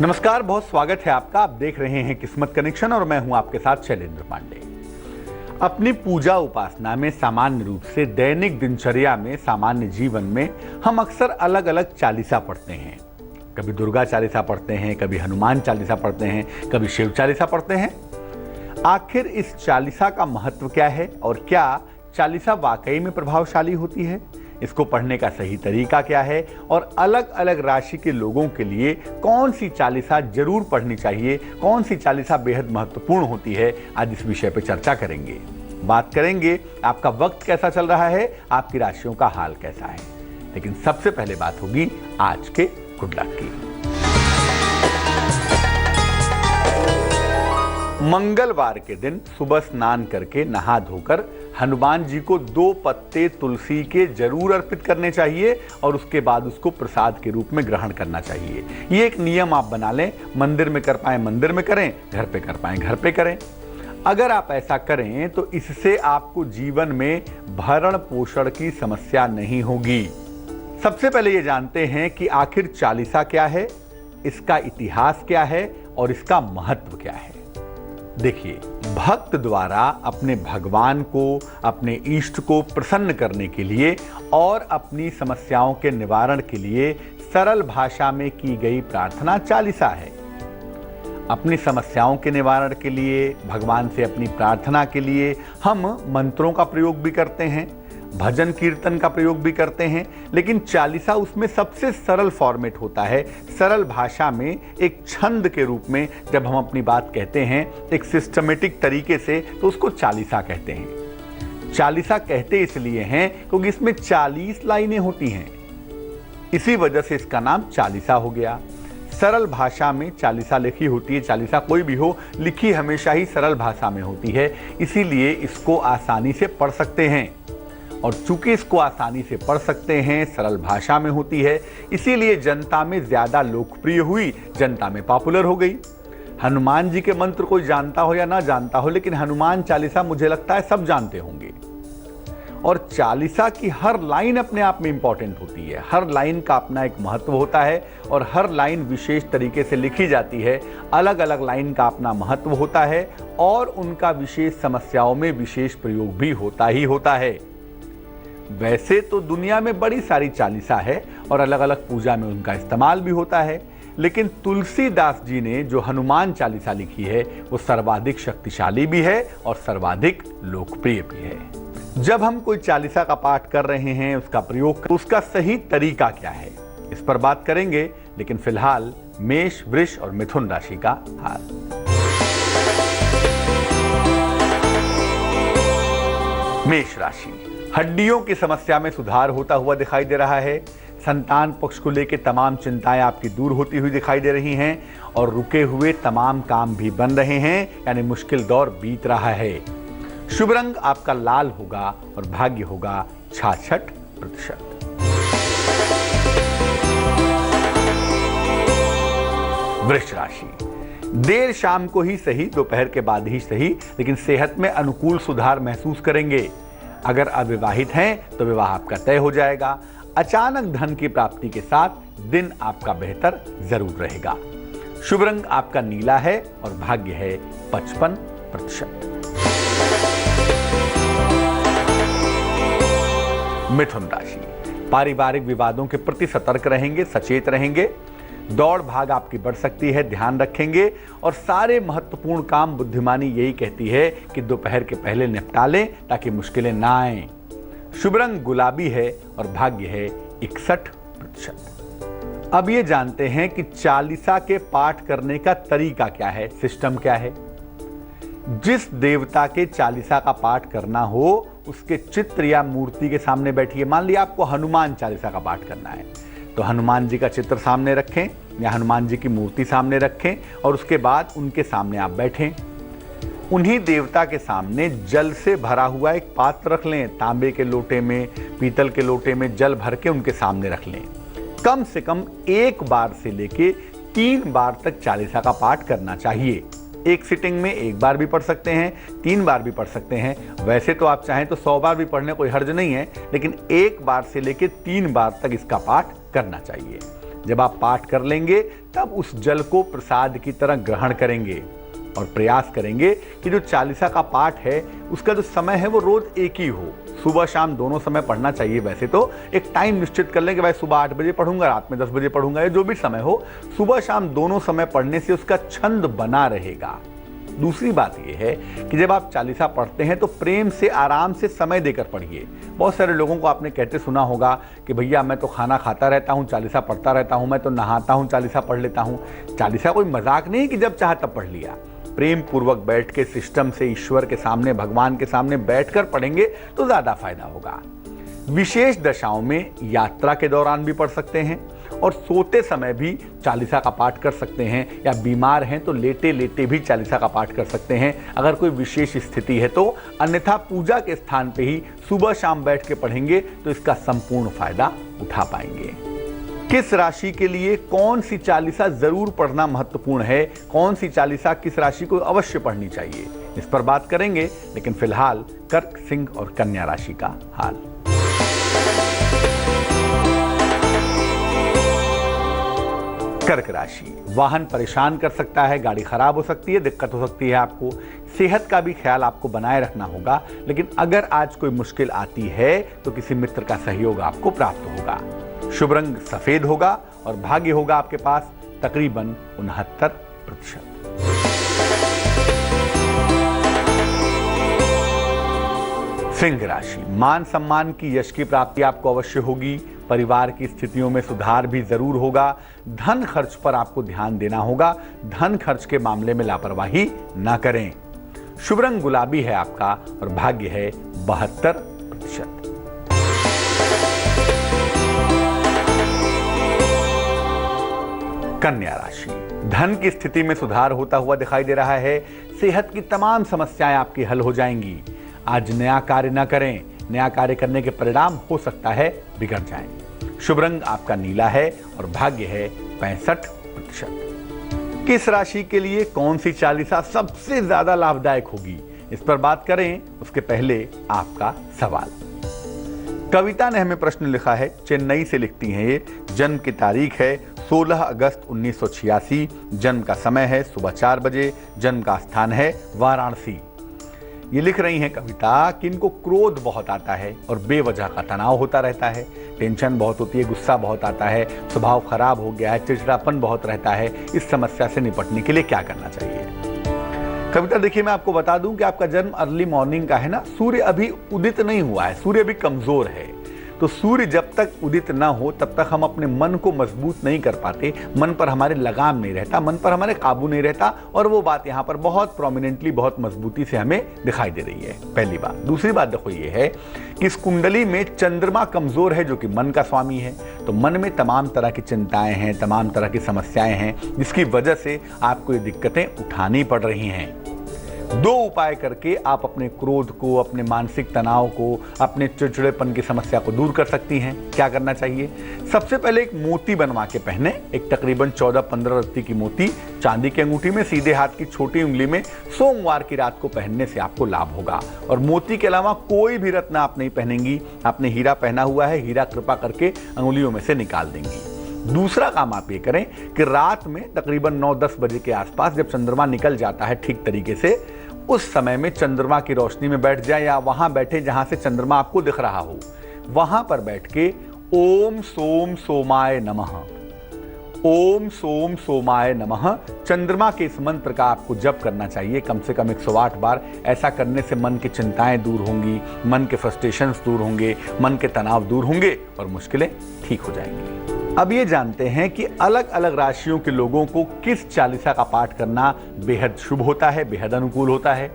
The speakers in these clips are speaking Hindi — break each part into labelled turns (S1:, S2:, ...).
S1: नमस्कार, बहुत स्वागत है आपका। आप देख रहे हैं किस्मत कनेक्शन और मैं हूं आपके साथ शैलेंद्र पांडे। अपनी पूजा उपासना में सामान्य रूप से दैनिक दिनचर्या में सामान्य जीवन में हम अक्सर अलग अलग चालीसा पढ़ते हैं। कभी दुर्गा चालीसा पढ़ते हैं, कभी हनुमान चालीसा पढ़ते हैं, कभी शिव चालीसा पढ़ते हैं। आखिर इस चालीसा का महत्व क्या है और क्या चालीसा वाकई में प्रभावशाली होती है? इसको पढ़ने का सही तरीका क्या है और अलग अलग राशि के लोगों के लिए कौन सी चालीसा जरूर पढ़नी चाहिए, कौन सी चालीसा बेहद महत्वपूर्ण होती है, आज इस विषय पर चर्चा करेंगे। बात करेंगे आपका वक्त कैसा चल रहा है, आपकी राशियों का हाल कैसा है। लेकिन सबसे पहले बात होगी आज के गुड लक की। मंगलवार के दिन सुबह स्नान करके नहा धोकर हनुमान जी को 2 पत्ते तुलसी के जरूर अर्पित करने चाहिए और उसके बाद उसको प्रसाद के रूप में ग्रहण करना चाहिए। ये एक नियम आप बना लें। मंदिर में कर पाए मंदिर में करें, घर पे कर पाए घर पे करें। अगर आप ऐसा करें तो इससे आपको जीवन में भरण पोषण की समस्या नहीं होगी। सबसे पहले ये जानते हैं कि आखिर चालीसा क्या है, इसका इतिहास क्या है और इसका महत्व क्या है। देखिए, भक्त द्वारा अपने भगवान को, अपने इष्ट को प्रसन्न करने के लिए और अपनी समस्याओं के निवारण के लिए सरल भाषा में की गई प्रार्थना चालीसा है। अपनी समस्याओं के निवारण के लिए, भगवान से अपनी प्रार्थना के लिए हम मंत्रों का प्रयोग भी करते हैं, भजन कीर्तन का प्रयोग भी करते हैं, लेकिन चालीसा उसमें सबसे सरल फॉर्मेट होता है। सरल भाषा में एक छंद के रूप में जब हम अपनी बात कहते हैं एक सिस्टमेटिक तरीके से, तो उसको चालीसा कहते हैं। चालीसा कहते इसलिए हैं क्योंकि इसमें 40 लाइनें होती हैं, इसी वजह से इसका नाम चालीसा हो गया। सरल भाषा में चालीसा लिखी होती है। चालीसा कोई भी हो, लिखी हमेशा ही सरल भाषा में होती है, इसीलिए इसको आसानी से पढ़ सकते हैं। और चूंकि इसको आसानी से पढ़ सकते हैं, सरल भाषा में होती है, इसीलिए जनता में ज्यादा लोकप्रिय हुई, जनता में पॉपुलर हो गई। हनुमान जी के मंत्र कोई जानता हो या ना जानता हो, लेकिन हनुमान चालीसा मुझे लगता है सब जानते होंगे। और चालीसा की हर लाइन अपने आप में इंपॉर्टेंट होती है। हर लाइन का अपना एक महत्व होता है और हर लाइन विशेष तरीके से लिखी जाती है। अलग अलग लाइन का अपना महत्व होता है और उनका विशेष समस्याओं में विशेष प्रयोग भी होता ही होता है। वैसे तो दुनिया में बड़ी सारी चालीसा है और अलग अलग पूजा में उनका इस्तेमाल भी होता है, लेकिन तुलसीदास जी ने जो हनुमान चालीसा लिखी है वो सर्वाधिक शक्तिशाली भी है और सर्वाधिक लोकप्रिय भी है। जब हम कोई चालीसा का पाठ कर रहे हैं, उसका प्रयोग, उसका सही तरीका क्या है, इस पर बात करेंगे। लेकिन फिलहाल मेष, वृष और मिथुन राशि का हाल। मेष राशि, हड्डियों की समस्या में सुधार होता हुआ दिखाई दे रहा है। संतान पक्ष को लेकर तमाम चिंताएं आपकी दूर होती हुई दिखाई दे रही हैं और रुके हुए तमाम काम भी बन रहे हैं, यानी मुश्किल दौर बीत रहा है। शुभ रंग आपका लाल होगा और भाग्य होगा 66%। वृष राशि, देर शाम को ही सही, दोपहर के बाद ही सही, लेकिन सेहत में अनुकूल सुधार महसूस करेंगे। अगर अविवाहित हैं तो विवाह आपका तय हो जाएगा। अचानक धन की प्राप्ति के साथ दिन आपका बेहतर जरूर रहेगा। शुभ रंग आपका नीला है और भाग्य है 55%। मिथुन राशि, पारिवारिक विवादों के प्रति सतर्क रहेंगे, सचेत रहेंगे। दौड़ भाग आपकी बढ़ सकती है, ध्यान रखेंगे और सारे महत्वपूर्ण काम बुद्धिमानी यही कहती है कि दोपहर के पहले निपटा लें ताकि मुश्किलें ना आएं। शुभ रंग गुलाबी है और भाग्य है 61%। अब ये जानते हैं कि चालीसा के पाठ करने का तरीका क्या है, सिस्टम क्या है। जिस देवता के चालीसा का पाठ करना हो उसके चित्र या मूर्ति के सामने बैठिए। मान लिया आपको हनुमान चालीसा का पाठ करना है तो हनुमान जी का चित्र सामने रखें या हनुमान जी की मूर्ति सामने रखें और उसके बाद उनके सामने आप बैठें। उन्हीं देवता के सामने जल से भरा हुआ एक पात्र रख लें। तांबे के लोटे में, पीतल के लोटे में जल भर के उनके सामने रख लें। कम से कम 1 बार से लेके 3 बार तक चालीसा का पाठ करना चाहिए। एक सिटिंग में 1 बार भी पढ़ सकते हैं, 3 बार भी पढ़ सकते हैं। वैसे तो आप चाहें तो 100 बार भी पढ़ने कोई हर्ज नहीं है, लेकिन 1 बार से लेके 3 बार तक इसका पाठ करना चाहिए। जब आप पाठ कर लेंगे तब उस जल को प्रसाद की तरह ग्रहण करेंगे और प्रयास करेंगे कि जो चालीसा का पाठ है उसका जो समय है वो रोज एक ही हो। सुबह शाम दोनों समय पढ़ना चाहिए। वैसे तो एक टाइम निश्चित कर लें कि भाई सुबह 8 बजे पढ़ूंगा, रात में 10 बजे पढ़ूंगा, या जो भी समय हो, सुबह शाम दोनों समय पढ़ने से उसका छंद बना रहेगा। दूसरी बात यह है कि जब आप चालीसा पढ़ते हैं तो प्रेम से आराम से समय देकर पढ़िए। बहुत सारे लोगों को आपने कहते सुना होगा कि भैया मैं तो खाना खाता रहता हूँ, चालीसा पढ़ता रहता हूँ, मैं तो नहाता हूँ, चालीसा पढ़ लेता हूँ। चालीसा कोई मजाक नहीं कि जब चाहा तब पढ़ लिया। प्रेम पूर्वक बैठ के सिस्टम से ईश्वर के सामने, भगवान के सामने बैठकर पढ़ेंगे तो ज्यादा फायदा होगा। विशेष दशाओं में यात्रा के दौरान भी पढ़ सकते हैं और सोते समय भी चालीसा का पाठ कर सकते हैं, या बीमार हैं तो लेटे लेटे भी चालीसा का पाठ कर सकते हैं अगर कोई विशेष स्थिति है तो। अन्यथा पूजा के स्थान पे ही सुबह शाम बैठ के पढ़ेंगे तो इसका संपूर्ण फायदा उठा पाएंगे। किस राशि के लिए कौन सी चालीसा जरूर पढ़ना महत्वपूर्ण है, कौन सी चालीसा किस राशि को अवश्य पढ़नी चाहिए, इस पर बात करेंगे। लेकिन फिलहाल कर्क, सिंह और कन्या राशि का हाल। कर्क राशि, वाहन परेशान कर सकता है, गाड़ी खराब हो सकती है, दिक्कत हो सकती है आपको। सेहत का भी ख्याल आपको बनाए रखना होगा। लेकिन अगर आज कोई मुश्किल आती है तो किसी मित्र का सहयोग आपको प्राप्त होगा। शुभ रंग सफेद होगा और भाग्य होगा आपके पास तकरीबन 69%। सिंह राशि, मान सम्मान की यश की प्राप्ति आपको अवश्य होगी। परिवार की स्थितियों में सुधार भी जरूर होगा। धन खर्च पर आपको ध्यान देना होगा। धन खर्च के मामले में लापरवाही ना करें। शुभ रंग गुलाबी है आपका और भाग्य है 72%। कन्या राशि, धन की स्थिति में सुधार होता हुआ दिखाई दे रहा है। सेहत की तमाम समस्याएं आपकी हल हो जाएंगी। आज नया कार्य न करें, नया कार्य करने के परिणाम हो सकता है बिगड़ जाएं। शुभ रंग आपका नीला है और भाग्य है 65%। किस राशि के लिए कौन सी चालीसा सबसे ज्यादा लाभदायक होगी, इस पर बात करें उसके पहले आपका सवाल। कविता ने हमें प्रश्न लिखा है, चेन्नई से लिखती हैं ये। जन्म की तारीख है 16 अगस्त 1986। जन्म का समय है सुबह 4 बजे। जन्म का स्थान है वाराणसी। ये लिख रही हैं कविता कि इनको क्रोध बहुत आता है और बेवजह का तनाव होता रहता है। टेंशन बहुत होती है, गुस्सा बहुत आता है, स्वभाव खराब हो गया है, चिड़चिड़ापन बहुत रहता है। इस समस्या से निपटने के लिए क्या करना चाहिए? कविता देखिए, मैं आपको बता दूं कि आपका जन्म अर्ली मॉर्निंग का है ना। सूर्य अभी उदित नहीं हुआ है, सूर्य अभी कमजोर है। तो सूर्य जब तक उदित ना हो तब तक हम अपने मन को मजबूत नहीं कर पाते। मन पर हमारे लगाम नहीं रहता, मन पर हमारे काबू नहीं रहता। और वो बात यहाँ पर बहुत प्रोमिनेंटली, बहुत मजबूती से हमें दिखाई दे रही है। पहली बात। दूसरी बात देखो ये है कि इस कुंडली में चंद्रमा कमजोर है जो कि मन का स्वामी है। तो मन में तमाम तरह की चिंताएं हैं, तमाम तरह की समस्याएं हैं, जिसकी वजह से आपको ये दिक्कतें उठानी पड़ रही हैं। 2 उपाय करके आप अपने क्रोध को, अपने मानसिक तनाव को, अपने चिड़चिड़ेपन की समस्या को दूर कर सकती हैं। क्या करना चाहिए? सबसे पहले एक मोती बनवा के पहने। एक तकरीबन 14-15 रत्ती की मोती चांदी की अंगूठी में सीधे हाथ की छोटी उंगली में सोमवार की रात को पहनने से आपको लाभ होगा। और मोती के अलावा कोई भी रत्न आप नहीं पहनेंगी। आपने हीरा पहना हुआ है, हीरा कृपा करके अंगुलियों में से निकाल देंगी। दूसरा काम आप ये करें कि रात में तकरीबन 9-10 बजे के आसपास जब चंद्रमा निकल जाता है ठीक तरीके से, उस समय में चंद्रमा की रोशनी में बैठ जाए, या वहां बैठे जहां से चंद्रमा आपको दिख रहा हो, वहां पर बैठ के ओम सोम सोमाय नमः, ओम सोम सोमाय नमः चंद्रमा के इस मंत्र का आपको जप करना चाहिए कम से कम 108 बार। ऐसा करने से मन की चिंताएं दूर होंगी, मन के फ्रस्ट्रेशंस दूर होंगे, मन के तनाव दूर होंगे और मुश्किलें ठीक हो जाएंगी। अब ये जानते हैं कि अलग अलग राशियों के लोगों को किस चालीसा का पाठ करना बेहद शुभ होता है, बेहद अनुकूल होता है।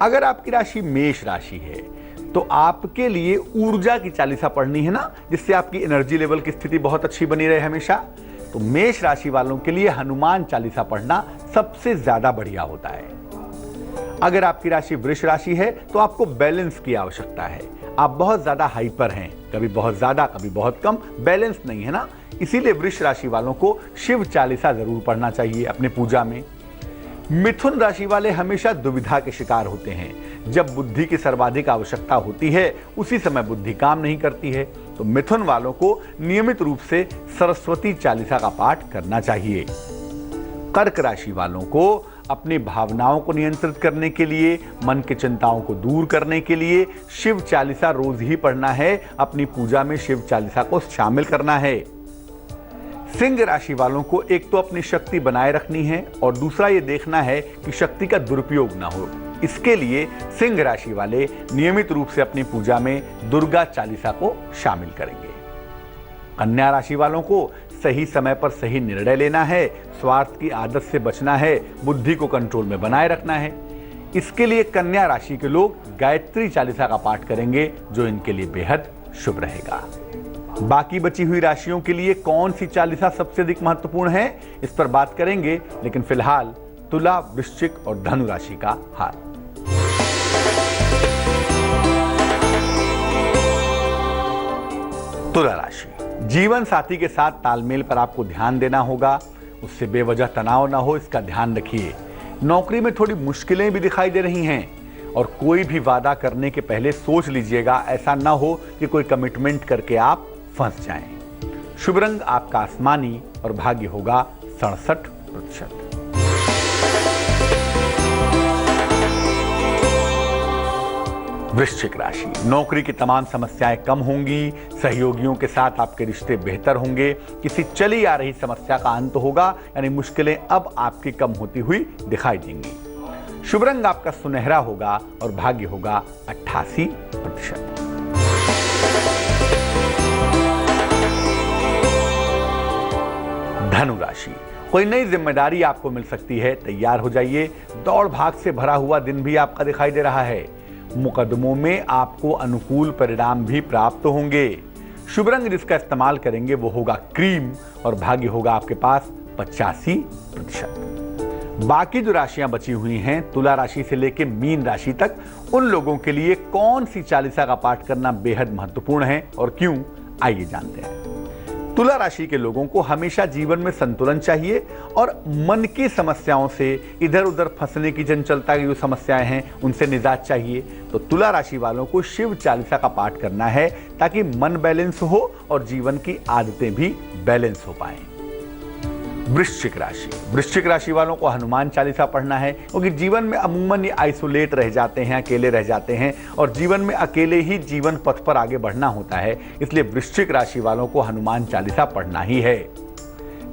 S1: अगर आपकी राशि मेष राशि है तो आपके लिए ऊर्जा की चालीसा पढ़नी है ना, जिससे आपकी एनर्जी लेवल की स्थिति बहुत अच्छी बनी रहे हमेशा। तो मेष राशि वालों के लिए हनुमान चालीसा पढ़ना सबसे ज्यादा बढ़िया होता है। अगर आपकी राशि वृष राशि है तो आपको बैलेंस की आवश्यकता है। आप बहुत ज्यादा हाइपर हैं, कभी बहुत ज्यादा कभी बहुत कम, बैलेंस नहीं है ना। इसीलिए वृष राशि वालों को शिव चालीसा जरूर पढ़ना चाहिए अपने पूजा में। मिथुन राशि वाले हमेशा दुविधा के शिकार होते हैं। जब बुद्धि की सर्वाधिक आवश्यकता होती है उसी समय बुद्धि काम नहीं करती है। तो मिथुन वालों को नियमित रूप से सरस्वती चालीसा का पाठ करना चाहिए। कर्क राशि वालों को अपनी भावनाओं को नियंत्रित करने के लिए, मन की चिंताओं को दूर करने के लिए शिव चालीसा रोज ही पढ़ना है। अपनी पूजा में शिव चालीसा को शामिल करना है। सिंह राशि वालों को एक तो अपनी शक्ति बनाए रखनी है और दूसरा ये देखना है कि शक्ति का दुरुपयोग ना हो। इसके लिए सिंह राशि वाले नियमित रूप से अपनी पूजा में दुर्गा चालीसा को शामिल करेंगे। कन्या राशि वालों को सही समय पर सही निर्णय लेना है, स्वार्थ की आदत से बचना है, बुद्धि को कंट्रोल में बनाए रखना है। इसके लिए कन्या राशि के लोग गायत्री चालीसा का पाठ करेंगे, जो इनके लिए बेहद शुभ रहेगा। बाकी बची हुई राशियों के लिए कौन सी चालीसा सबसे अधिक महत्वपूर्ण है, इस पर बात करेंगे, लेकिन फिलहाल तुला, वृश्चिक और धनु राशि का हाल। तुला राशि, जीवन साथी के साथ तालमेल पर आपको ध्यान देना होगा, उससे बेवजह तनाव ना हो, इसका ध्यान रखिए। नौकरी में थोड़ी मुश्किलें भी दिखाई दे रही हैं और कोई भी वादा करने के पहले सोच लीजिएगा, ऐसा ना हो कि कोई कमिटमेंट करके आप फंस जाएं। शुभ रंग आपका आसमानी और भाग्य होगा 67%। वृश्चिक राशि, नौकरी की तमाम समस्याएं कम होंगी, सहयोगियों के साथ आपके रिश्ते बेहतर होंगे, किसी चली आ रही समस्या का अंत होगा, यानी मुश्किलें अब आपकी कम होती हुई दिखाई देंगी। शुभ रंग आपका सुनहरा होगा और भाग्य होगा 88%। धनु राशि, कोई नई जिम्मेदारी आपको मिल सकती है, तैयार हो जाइए। दौड़ भाग से भरा हुआ दिन भी आपका दिखाई दे रहा है। मुकदमों में आपको अनुकूल परिणाम भी प्राप्त होंगे। शुभ रंग जिसका इस्तेमाल करेंगे वो होगा क्रीम और भाग्य होगा आपके पास 85%। बाकी जो राशियां बची हुई हैं, तुला राशि से लेकर मीन राशि तक, उन लोगों के लिए कौन सी चालीसा का पाठ करना बेहद महत्वपूर्ण है और क्यों, आइए जानते हैं। तुला राशि के लोगों को हमेशा जीवन में संतुलन चाहिए और मन की समस्याओं से, इधर उधर फंसने की चंचलता की जो समस्याएं हैं उनसे निजात चाहिए। तो तुला राशि वालों को शिव चालीसा का पाठ करना है ताकि मन बैलेंस हो और जीवन की आदतें भी बैलेंस हो पाएं। वृश्चिक राशि, वृश्चिक राशि वालों को हनुमान चालीसा पढ़ना है, क्योंकि जीवन में अमूमन ये आइसोलेट रह जाते हैं, अकेले रह जाते हैं और जीवन में अकेले ही जीवन पथ पर आगे बढ़ना होता है। इसलिए वृश्चिक राशि वालों को हनुमान चालीसा पढ़ना ही है।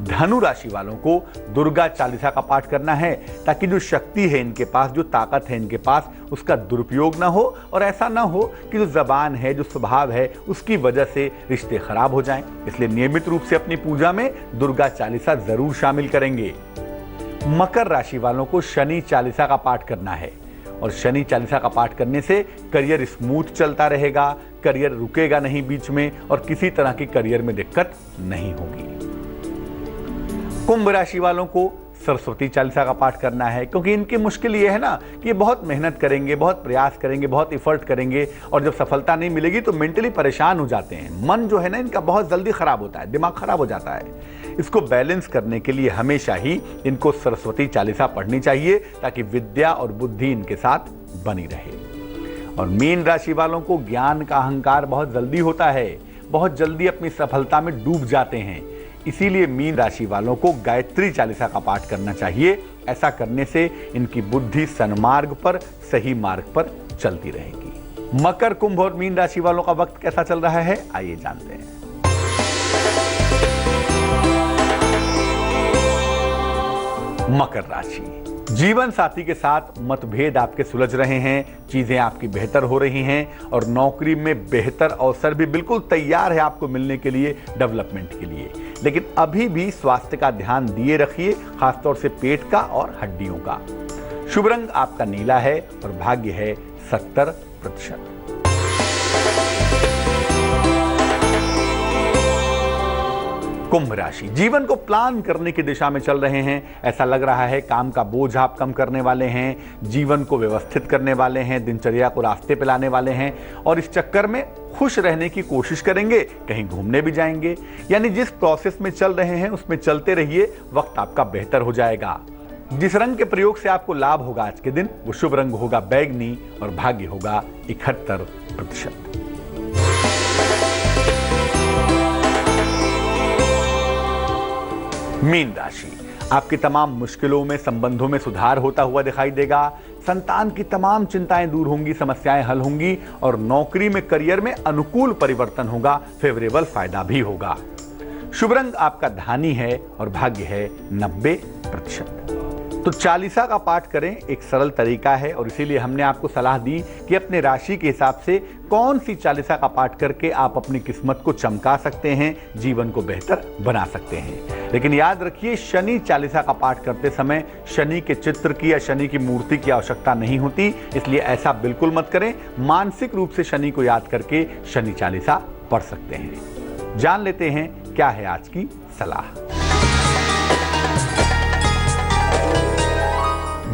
S1: धनु राशि वालों को दुर्गा चालीसा का पाठ करना है ताकि जो शक्ति है इनके पास, जो ताकत है इनके पास, उसका दुरुपयोग ना हो और ऐसा ना हो कि जो जबान है, जो स्वभाव है, उसकी वजह से रिश्ते खराब हो जाएं। इसलिए नियमित रूप से अपनी पूजा में दुर्गा चालीसा जरूर शामिल करेंगे। मकर राशि वालों को शनि चालीसा का पाठ करना है और शनि चालीसा का पाठ करने से करियर स्मूथ चलता रहेगा, करियर रुकेगा नहीं बीच में और किसी तरह की करियर में दिक्कत नहीं होगी। कुंभ राशि वालों को सरस्वती चालीसा का पाठ करना है, क्योंकि इनकी मुश्किल ये है ना कि ये बहुत मेहनत करेंगे, बहुत प्रयास करेंगे, बहुत एफर्ट करेंगे और जब सफलता नहीं मिलेगी तो मेंटली परेशान हो जाते हैं। मन जो है ना इनका बहुत जल्दी खराब होता है, दिमाग खराब हो जाता है। इसको बैलेंस करने के लिए हमेशा ही इनको सरस्वती चालीसा पढ़नी चाहिए ताकि विद्या और बुद्धि इनके साथ बनी रहे। और मीन राशि वालों को ज्ञान का अहंकार बहुत जल्दी होता है, बहुत जल्दी अपनी सफलता में डूब जाते हैं। इसीलिए मीन राशि वालों को गायत्री चालीसा का पाठ करना चाहिए। ऐसा करने से इनकी बुद्धि सन्मार्ग पर, सही मार्ग पर चलती रहेगी। मकर, कुंभ और मीन राशि वालों का वक्त कैसा चल रहा है, आइए जानते हैं। मकर राशि, जीवन साथी के साथ मतभेद आपके सुलझ रहे हैं, चीजें आपकी बेहतर हो रही हैं और नौकरी में बेहतर अवसर भी बिल्कुल तैयार है आपको मिलने के लिए, डेवलपमेंट के लिए। लेकिन अभी भी स्वास्थ्य का ध्यान दिए रखिए, खासतौर से पेट का और हड्डियों का। शुभ रंग आपका नीला है और भाग्य है 70%। कुंभ राशि, जीवन को प्लान करने की दिशा में चल रहे हैं। ऐसा लग रहा है काम का बोझ आप कम करने वाले हैं, जीवन को व्यवस्थित करने वाले हैं, दिनचर्या को रास्ते पे लाने वाले हैं और इस चक्कर में खुश रहने की कोशिश करेंगे, कहीं घूमने भी जाएंगे। यानी जिस प्रोसेस में चल रहे हैं उसमें चलते रहिए, वक्त आपका बेहतर हो जाएगा। जिस रंग के प्रयोग से आपको लाभ होगा आज के दिन, वो शुभ रंग होगा बैगनी और भाग्य होगा 71%। मीन राशि, आपकी तमाम मुश्किलों में संबंधों में सुधार होता हुआ दिखाई देगा। संतान की तमाम चिंताएं दूर होंगी, समस्याएं हल होंगी और नौकरी में, करियर में अनुकूल परिवर्तन होगा, फेवरेबल फायदा भी होगा। शुभ रंग आपका धानी है और भाग्य है 90%। तो चालीसा का पाठ करें, एक सरल तरीका है और इसीलिए हमने आपको सलाह दी कि अपने राशि के हिसाब से कौन सी चालीसा का पाठ करके आप अपनी किस्मत को चमका सकते हैं, जीवन को बेहतर बना सकते हैं। लेकिन याद रखिए, शनि चालीसा का पाठ करते समय शनि के चित्र की या शनि की मूर्ति की आवश्यकता नहीं होती, इसलिए ऐसा बिल्कुल मत करें। मानसिक रूप से शनि को याद करके शनि चालीसा पढ़ सकते हैं। जान लेते हैं क्या है आज की सलाह।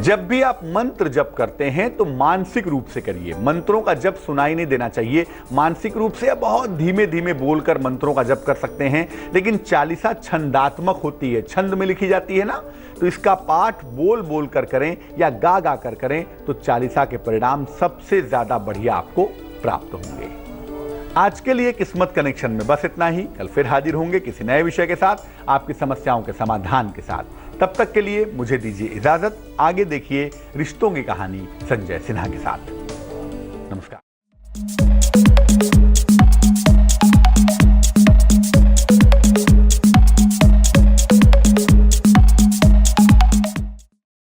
S1: जब भी आप मंत्र जप करते हैं तो मानसिक रूप से करिए। मंत्रों का जप सुनाई नहीं देना चाहिए। मानसिक रूप से बहुत धीमे धीमे बोलकर मंत्रों का जप कर सकते हैं, लेकिन चालीसा छंदात्मक होती है, छंद में लिखी जाती है ना, तो इसका पाठ बोल बोल कर करें या गा गा कर करें तो चालीसा के परिणाम सबसे ज्यादा बढ़िया आपको प्राप्त होंगे। आज के लिए किस्मत कनेक्शन में बस इतना ही। कल फिर हाजिर होंगे किसी नए विषय के साथ, आपकी समस्याओं के समाधान के साथ। तब तक के लिए मुझे दीजिए इजाजत। आगे देखिए रिश्तों की कहानी संजय सिन्हा के साथ। नमस्कार।